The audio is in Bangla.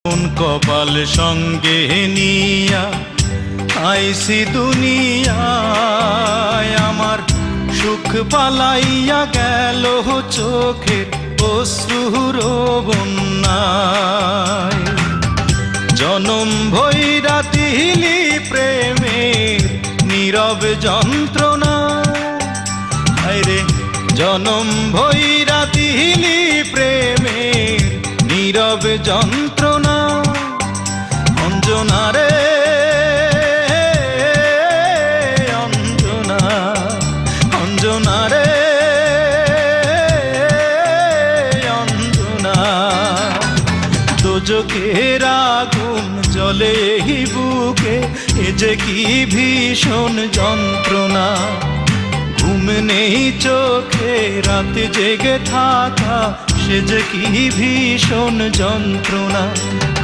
কোন কপাল সঙ্গে নিয়া আইসি দুনিয়ায়, আমার সুখ পালাইয়া গেল চোখের অশ্রুর বন্যায়। জনম ভৈরা দিলি প্রেমের নীরব যন্ত্রণা, আরে জনম ভৈরা দিলি প্রেমের নীরব যন্ত্রণা। অঞ্জনা রে অঞ্জনা, অঞ্জনা রে অঞ্জনা। দোজখের আগুন জ্বলে এই বুকে, এ যে কি ভীষণ যন্ত্রণা। ঘুম নেই চোখে রাত জেগে থাকা, সে যে কি ভীষণ যন্ত্রণা।